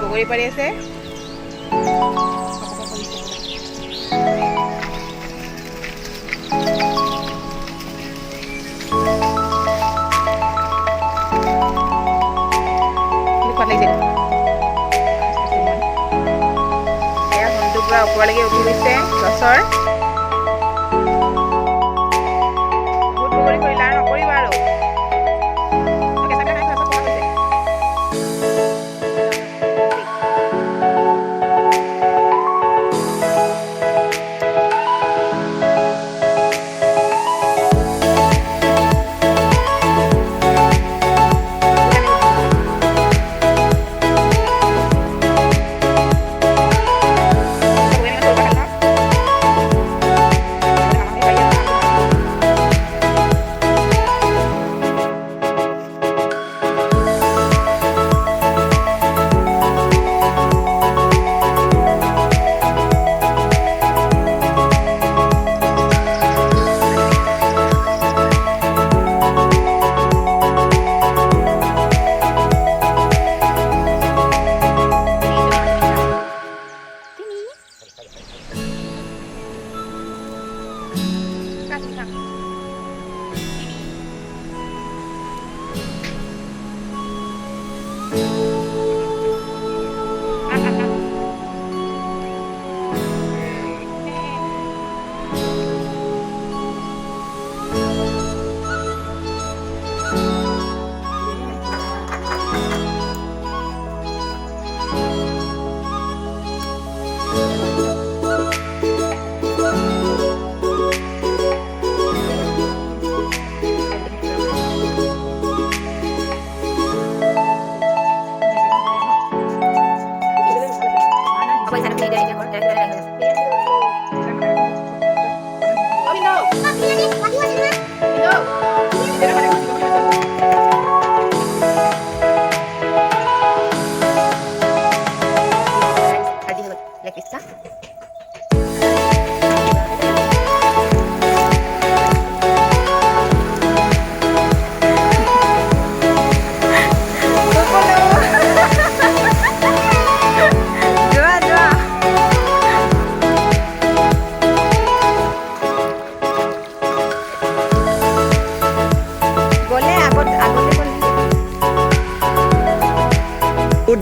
বগৰী পাৰি আছে। পুৰা ওপৰলৈকে উঠি গৈছে গছৰ। বহুত বগৰী কৰিলা আৰু নকৰিবা আৰু।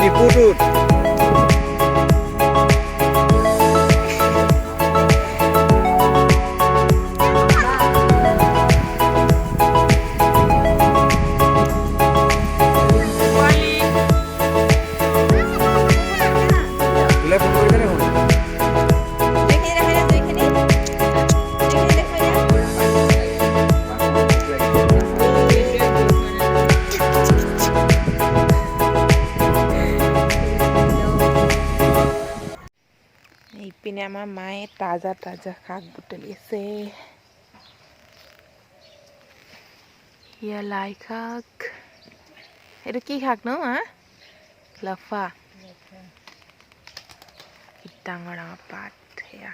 ডিপুটোত ইপিনে আমাৰ মায়ে তাজা তাজা শাক বুটলি আছে। লাই শাক, এইটো কি শাক ন মা? লফা। ডাঙৰ ডাঙৰ পাত সেয়া।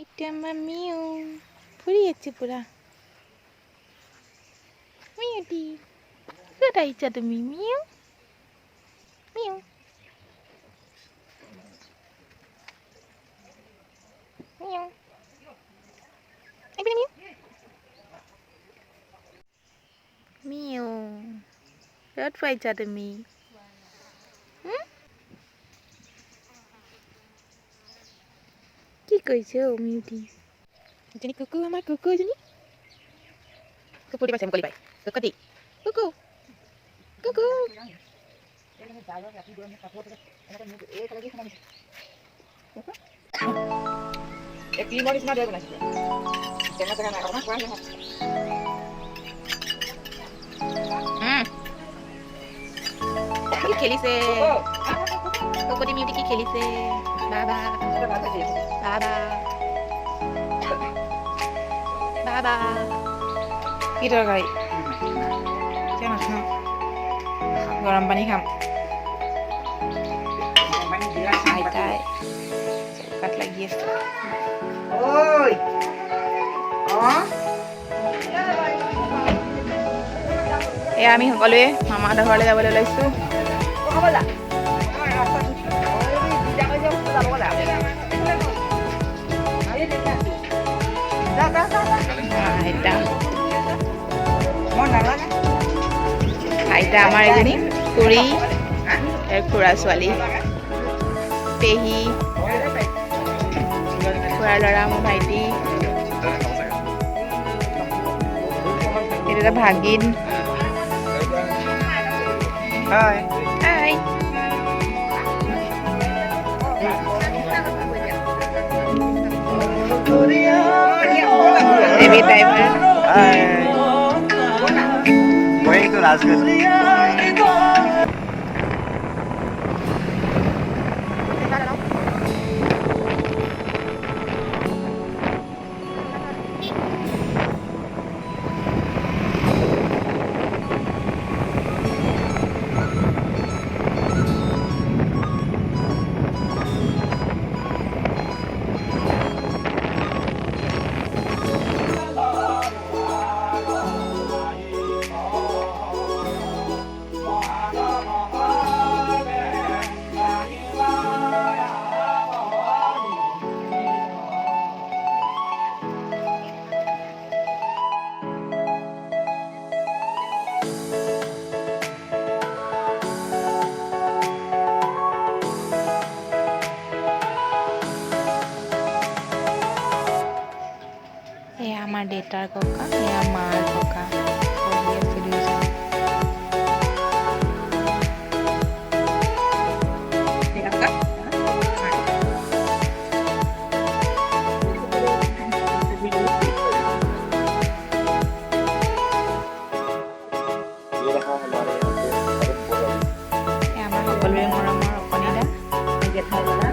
এটা আমার মিউ ফুরি যাচ্ছে পুরা। মিউটি কোথায় ইচ্ছা তুমি? মিউ মিউ মিউ এখানে মিউ মিউ ক'ত পাইছা তুমি? কি কৈছে অ মিউটি? এজনী কুকু, আমাৰ কুকু এজনী কুকুৰি পাইছে মুকলি পাই কুকুটি কুকু কুকু কি খেলিছে কুকুটি মিউটি কি খেলিছে? বাবা বাবা বাবা কি তৰকাৰী? গৰম পানী খাম। আইতাই চৌকাত লাগি আছে। ঐ এয়া আমি সকলোৱে মামাহঁতৰ ঘৰলৈ যাবলৈ ওলাইছোঁ। আইতা আমাৰ এজনী খুৰী, খুৰা ছোৱালী, পেহী, খুৰাৰ ল'ৰা মোৰ ভাইটি, এইটো এটা ভাগিন। হাই Baby driver. Going to Rajgir. এয়া আমাৰ দেউতাৰ ককা, এয়া মাৰ ককা, পঢ়ি আছে দুয়োজন। এয়া আমাৰ সকলোৰে মৰমৰ অকণিদা জেঠাই ল'ৰা।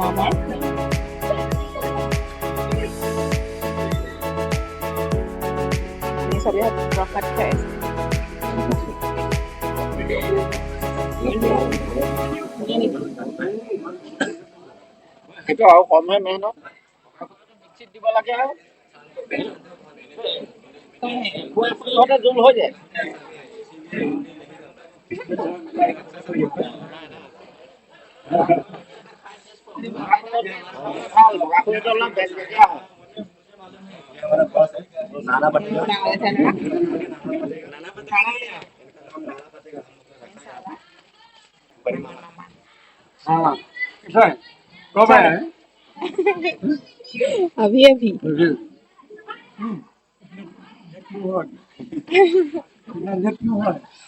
Mama. Ini saya berangkat guys. Itu aku komen meno. Mixit দিব লাগে আৰু এটা জোল হৈ যায় নানা বাটি हाँ कैसा है कब आया है अभी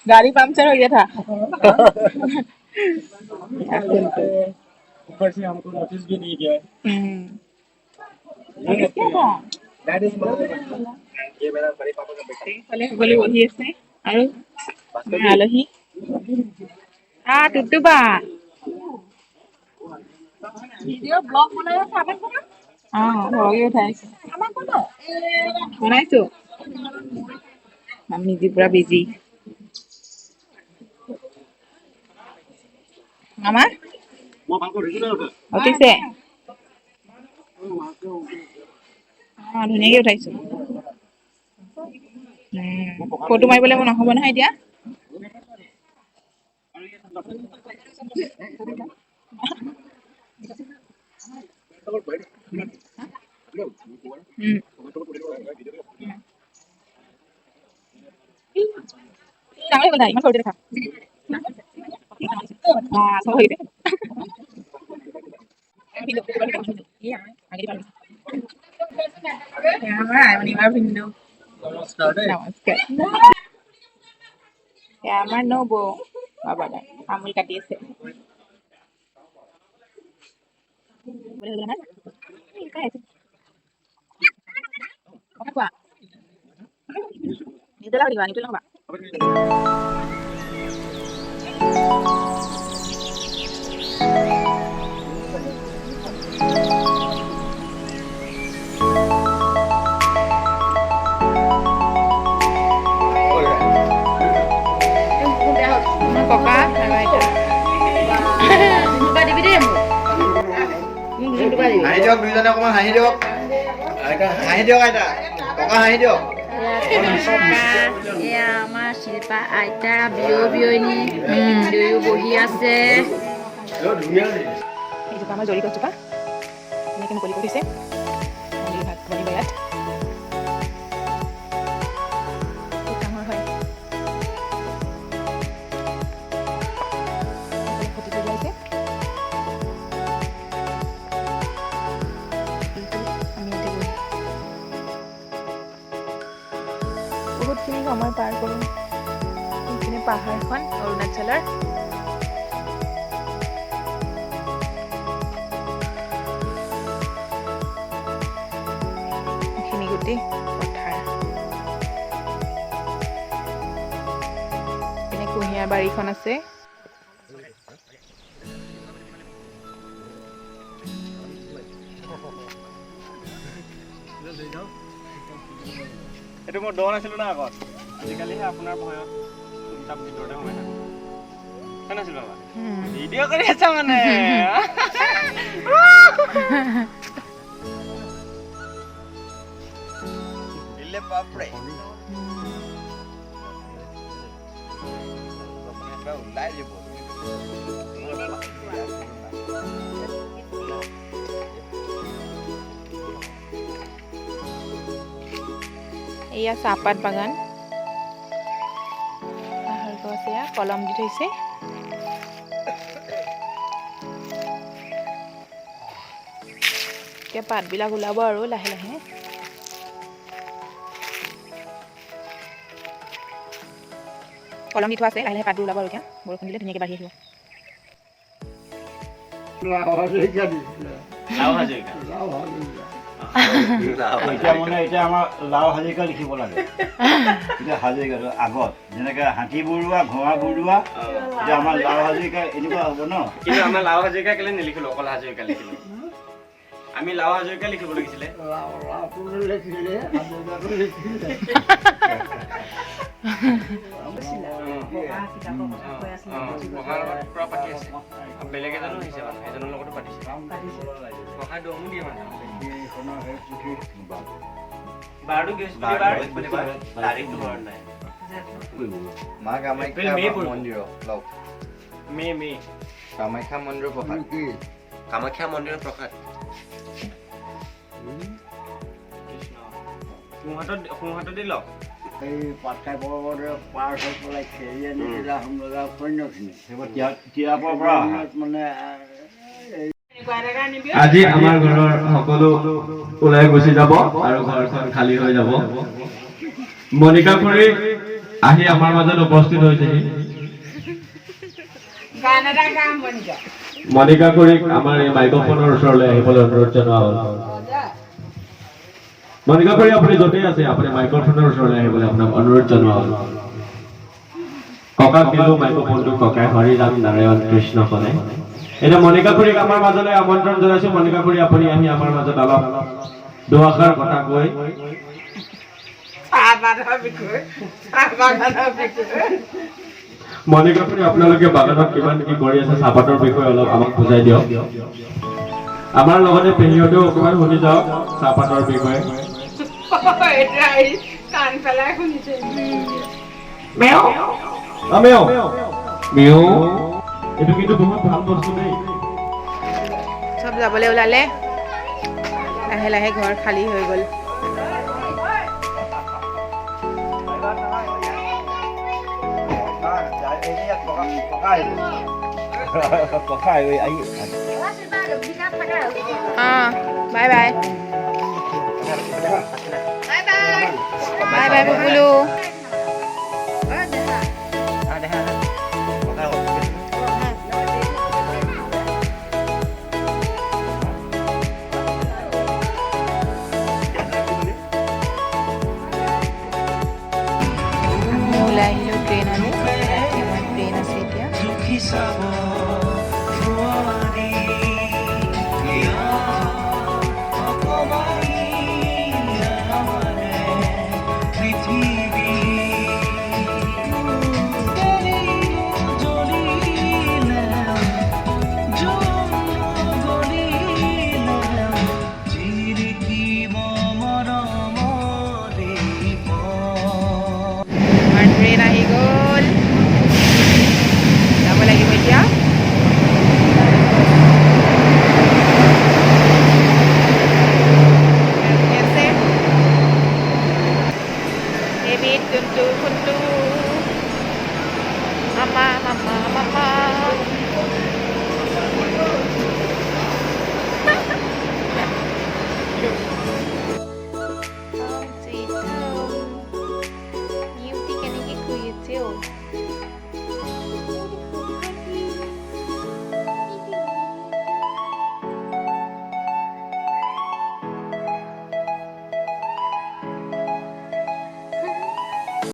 गाड़ी पंक्चर हो गया था। ऊपर से हमको नोटिस भी नहीं किया है ये मेरा बड़े पापा का बेटा बोले वही আছে আৰু আলহী টুটুবা ভিডিও ব্লগ বনাই চাবে কোন ভগি উঠাইছে আমাক কোন বনাইছো আমি যি পুৰা বিজি মামা মই ভালকৈ ৰেগুলাৰ উঠে উঠিছে ধুনীয়াকে উঠাইছো ফটো মাৰিবলৈ মোৰ নহ'ব নহয় এতিয়া ডাঙৰ কথা ইমান সৰুতে দেখা সব হৈ নমস্কাৰ আমাৰ নবৌ বাবা তামোল কাটি আছে হাঁহি দিয়ক দুইজনে অকণমান হাঁহি দিয়ক হাঁহি দিয়ক আইতা ককা হাঁহি দিয়ক এয়া আমাৰ শিল্পা আইতা বিয়নী দুয়ো বহি আছে এইজোপা আমাৰ জৰি গছজোপা এনেকৈ মুকলি কৰি দিছে মন্দিৰ ভাগ বনিব ইয়াত খুব ডাঙৰ হয় ফটো ওলাইছে আমি ইয়াতে বহি বহুতখিনি সময় পাৰ কৰোঁ এইখিনি পাহাৰখন অৰুণাচলৰ এইখিনি গোটেই পথাৰ এনে কুঁহিয়াৰ বাৰীখন আছে এইটো মই দৌৰ নাছিলো না আগত আজিকালিহে আপোনাৰ ভয়ত চুপচাপ ভিতৰতে সোমাই থাকো হয় নাছিল বাবা ভিডিঅ' কৰি আছা মানে দিলে বাপৰে ওলাই যাব এয়া চাহপাত বাগান পাহাৰ গছ এয়া কলম দি থৈছে এতিয়া পাতবিলাক ওলাব আৰু লাহে লাহে কলম দি থোৱা আছে লাহে লাহে পাতবোৰ ওলাব আৰু এতিয়া বৰষুণ দিলে ধুনীয়াকৈ বাঢ়ি আহিব এতিয়া মানে এতিয়া আমাৰ লাও হাজৰিকা লিখিব লাগে এতিয়া হাজৰিকাটো আগত যেনেকে হাতী বৰুৱা ঘোঁৰা বৰুৱা এতিয়া আমাৰ লাও হাজৰিকা এনেকুৱা হ'ব ন কিন্তু আমাৰ লাও হাজৰিকা কেলে নিলিখিলো অকল হাজৰিকা লিখিলো আমি লাও হাজৰিকা লিখিব লাগিছিলে বেলেগ এজনো আহিছে মানে এজনৰ লগতো পাতিছে ককাই দমো দিয়ে মানে বাৰটো বৃহস্পতিবাৰ তাৰিখটো মনত নাই মা কামাখ্যা মন্দিৰৰ লগ মে কামাখ্যা মন্দিৰৰ প্ৰসাদ কামাখ্যা মন্দিৰৰ প্ৰসাদ সোঁহাতত দি লওক এই পাটকাই পৰ্বতে পাৰ হৈ পেলাই খেৰি আনি দিলা সম্প্ৰদায়ৰ সৈন্যখিনি সেইবোৰ তিয়াপৰ পৰা মানে আজি আমাৰ ঘৰৰ সকলো ওলাই গুচি যাব আৰু ঘৰখন খালী হৈ যাব মনিকা খুৰী আহি আমাৰ মাজত উপস্থিত হৈছেহি মনিকা খুৰীক আমাৰ এই মাইক্ৰফোনৰ ওচৰলৈ আহিবলৈ অনুৰোধ জনোৱা হ'ল মনিকা খুৰী আপুনি য'তেই আছে আপুনি মাইক্ৰফোনৰ ওচৰলৈ আহিবলৈ আপোনাক অনুৰোধ জনোৱা হ'ল ককাক দিলো মাইক্ৰফোনটো ককাই হৰি ৰাম নাৰায়ণ কৃষ্ণ কলে এতিয়া মনিকা খুৰীক আমাৰ মাজলৈ আমন্ত্ৰণ জনাইছো মনিকা খুৰী আপুনি আহি আমাৰ মাজত অলপ দুআষাৰ কথা কৈ মনিকা খুৰী আপোনালোকে বাগানত কিমান কি কৰি আছে চাহপাতৰ বিষয়ে অলপ আমাক বুজাই দিয়ক আমাৰ লগতে পেহীহঁতেও অকণমান শুনি যাওক চাহপাতৰ বিষয়ে এইটো কিন্তু বহুত ভাল বস্তু দেই চব যাবলৈ ওলালে লাহে লাহে ঘৰ খালী হৈ গ'ল বাই বাই বাই বাই বুবুলু